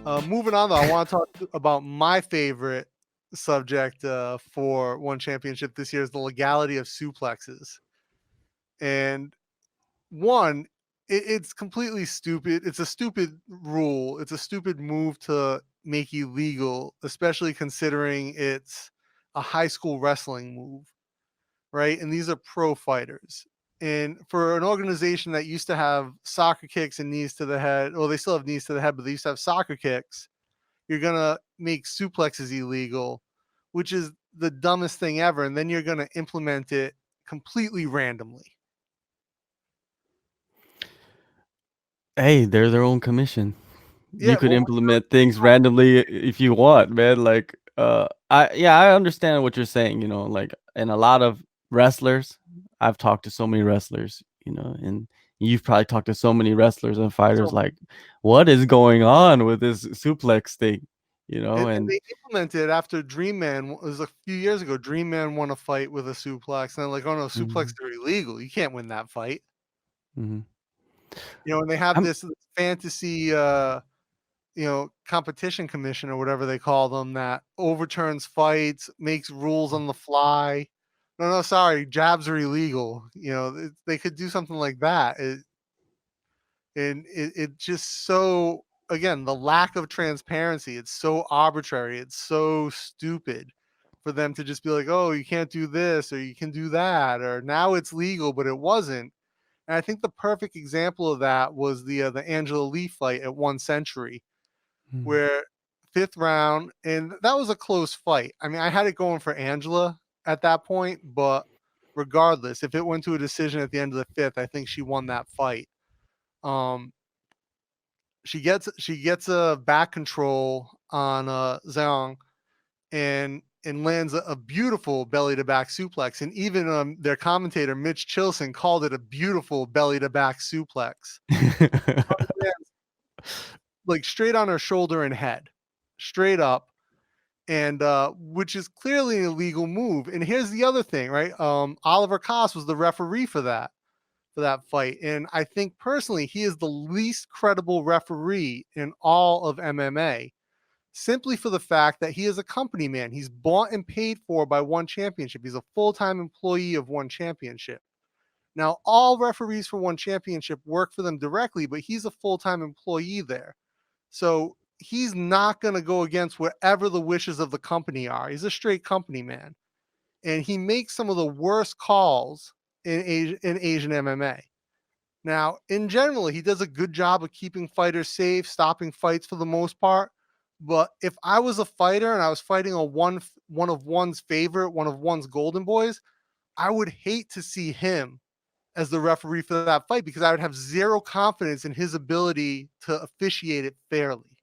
Moving on, though, I want to talk about my favorite subject for one championship this year is the legality of suplexes. And one, it's completely stupid. It's a stupid rule. It's a stupid move to make illegal, especially considering it's a high school wrestling move, right? And these are pro fighters. And for an organization that used to have soccer kicks and knees to the head, well, they still have knees to the head, but they used to have soccer kicks. You're gonna make suplexes illegal, which is the dumbest thing ever, and then you're gonna implement it completely randomly. Hey, they're their own commission. You Yeah, could well, implement things randomly if you want, man. Like, I understand what you're saying, like, and a lot of wrestlers, I've talked to so many wrestlers, and you've probably talked to so many wrestlers and fighters, so like, what is going on with this suplex thing, and and they implemented after Dream Man it was a few years ago. Dream Man won a fight with a suplex, and they're like, "Oh no, suplexes Mhm, are illegal. You can't win that fight." mhm. And they have I'm this fantasy, competition commission or whatever they call them that overturns fights, makes rules on the fly. No, no, sorry, jabs are illegal. They could do something like that. It just so, again, the lack of transparency. It's so arbitrary. It's so stupid for them to just be like, oh, you can't do this or you can do that, or now it's legal, but it wasn't. And I think the perfect example of that was the Angela Lee fight at 1 Century, Mhm. where fifth round, and that was a close fight. I mean, I had it going for Angela at that point, but regardless, if it went to a decision at the end of the fifth, I think she won that fight. Um, she gets a back control on Xiong and lands a beautiful belly to back suplex, and even their commentator Mitch Chilson called it a beautiful belly to back suplex. Like straight on her shoulder and head, straight up, and which is clearly an illegal move. And here's the other thing, right? Oliver Coste was the referee for that fight, and I think personally he is the least credible referee in all of MMA, simply for the fact that he is a company man. He's bought and paid for by One Championship. He's a full-time employee of One Championship. Now, all referees for One Championship work for them directly, but he's a full-time employee there. So he's not going to go against whatever the wishes of the company are. He's a straight company man. And he makes some of the worst calls in Asian MMA. Now, in general, he does a good job of keeping fighters safe, stopping fights for the most part. But if I was a fighter and I was fighting one of one's favorite, one of one's golden boys, I would hate to see him as the referee for that fight because I would have zero confidence in his ability to officiate it fairly.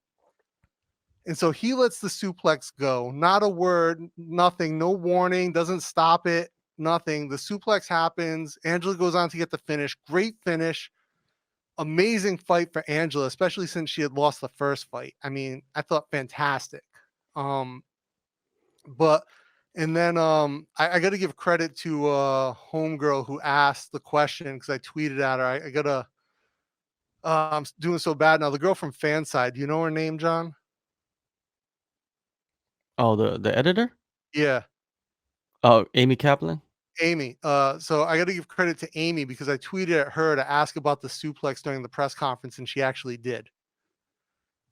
And so he lets the suplex go. Not a word, nothing, no warning, doesn't stop it, nothing. The suplex happens. Angela goes on to get the finish. Great finish. Amazing fight for Angela, especially since she had lost the first fight. I mean, I thought fantastic. Um, but and then I got to give credit to homegirl who asked the question because I tweeted at her. I gotta. I'm doing so bad now. The girl from Fanside. Do you know her name, John? Oh, the editor? Yeah. Oh, Amy Kaplan? Amy. So I got to give credit to Amy because I tweeted at her to ask about the suplex during the press conference, and she actually did.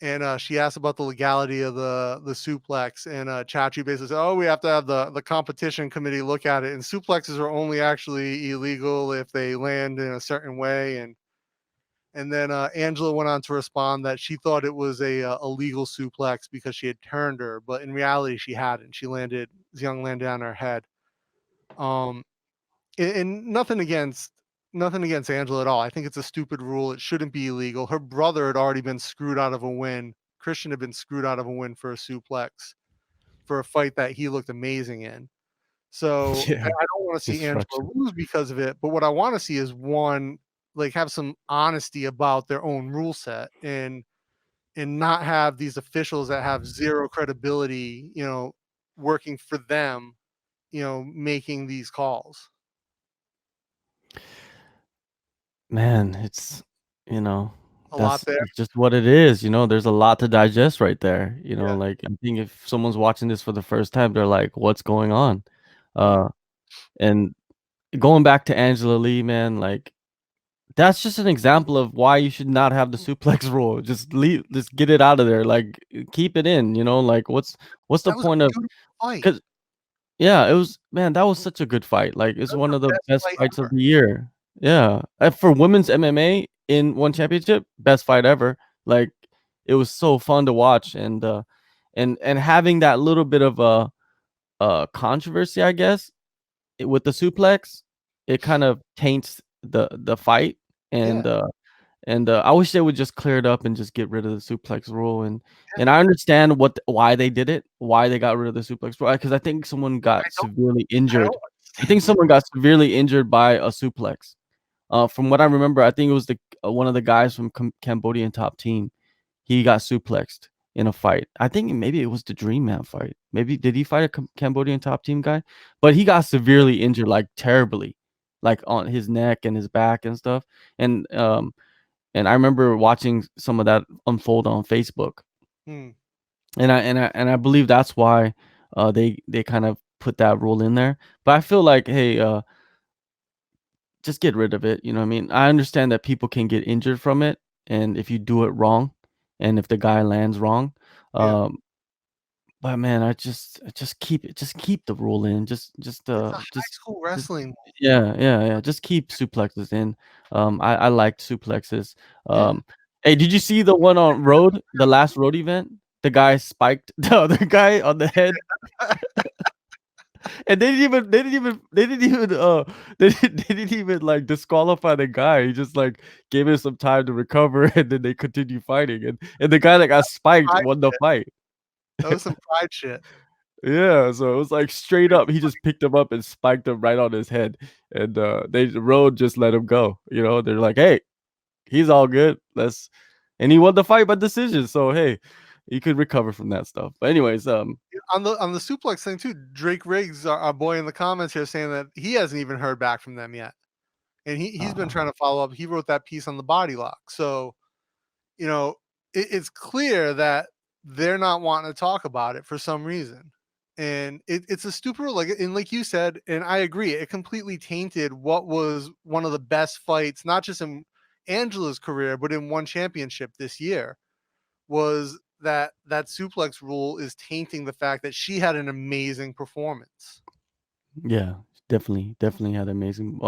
And she asked about the legality of the suplex, and Chachi basically said, "Oh, we have to have the competition committee look at it, and suplexes are only actually illegal if they land in a certain way." And then Angela went on to respond that she thought it was a legal suplex because she had turned her, but in reality she hadn't. She landed Xiong landed on her head. Um, and nothing against Angela at all. I think it's a stupid rule. It shouldn't be illegal. Her brother had already been screwed out of a win. Christian had been screwed out of a win for a suplex for a fight that he looked amazing in. So I Yeah, don't want to see Angela destruction. lose because of it. But what I want to see is one, like have some honesty about their own rule set and not have these officials that have zero credibility, working for them, making these calls. Man, it's, you know, A lot That's there. it's just what it is, there's a lot to digest right there, Yeah. like, I think if someone's watching this for the first time, they're like, "What's going on?" Uh, and going back to Angela Lee, man, like, that's just an example of why you should not have the suplex rule. Just get it out of there, like, keep it in, like, what's the That was a point of beautiful fight. 'cause yeah, it was man, that was such a good fight, like, it's That was one the of the best best fight fights of ever. the year. Yeah, for women's MMA in one championship, best fight ever, like, it was so fun to watch, and having that little bit of a controversy, I guess, with the suplex, it kind of taints the fight, Yeah, and I wish they would just clear it up and just get rid of the suplex rule, yeah. and I understand why they did it, why they got rid of the suplex rule, because I think someone I got don't severely I don't injured. I think understand. someone got severely injured by a suplex. From what I remember, I think it was the one of the guys from Cambodian top team. He got suplexed in a fight. I think maybe it was the Dream Man fight. Maybe did he fight a Cambodian top team guy? But he got severely injured, like terribly, like on his neck and his back and stuff. And and I remember watching some of that unfold on Facebook, Hmm. and I believe that's why they kind of put that rule in there. But I feel like, hey, just get rid of it. You know what I mean? I understand that people can get injured from it, and if you do it wrong, and if the guy lands wrong, Yeah. um, but man, I just keep it, just keep the rule in, It's a high school just wrestling move. yeah, yeah, yeah, just keep suplexes in. I liked suplexes. Yeah. Hey, did you see the one on Road, the last Road event? The guy spiked the other guy on the head. And they didn't even like disqualify the guy. He just like gave him some time to recover, and then they continue fighting. And the guy that got spiked Pride won the shit. fight. That was some pride shit. Yeah, so it was like straight up. He just picked him up and spiked him right on his head, and the road just let him go. They're like, "Hey, he's all good. And he won the fight by decision. So hey, he could recover from that stuff. But anyways, On the suplex thing too, Drake Riggs, our boy in the comments here, saying that he hasn't even heard back from them yet, and he's been uh, trying to follow up. He wrote that piece on the body lock, so you know it's clear that they're not wanting to talk about it for some reason, and it's a stupid rule. Like you said, and I agree, it completely tainted what was one of the best fights, not just in Angela's career, but in one championship this year. Was that suplex rule is tainting the fact that she had an amazing performance. yeah, definitely had amazing.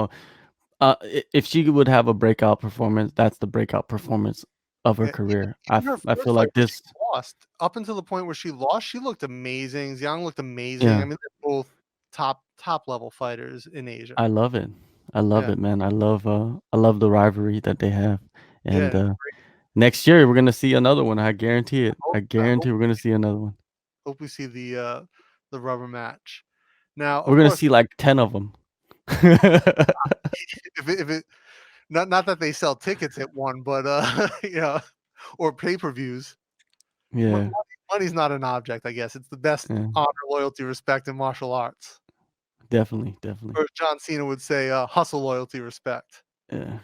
If she would have a breakout performance, that's the breakout performance of her Yeah, even career. even her I feel first fight like where she this. lost, up until the point where she lost, she looked amazing. Xiong looked amazing. I Yeah, mean, they're both top level fighters in Asia. I love it. I love Yeah, it, man. I love the rivalry that they have. yeah. And next year we're gonna see another one. I guarantee it. I I hope guarantee we're gonna see another one. we see the rubber match. Now, We're of gonna course, see like 10 of them. if it not that they sell tickets at one, but or pay-per-views. Yeah, Money's not an object, I guess. It's the best yeah, honor, loyalty, respect in martial arts. definitely, definitely. Or as John Cena would say, hustle, loyalty, respect. Yeah.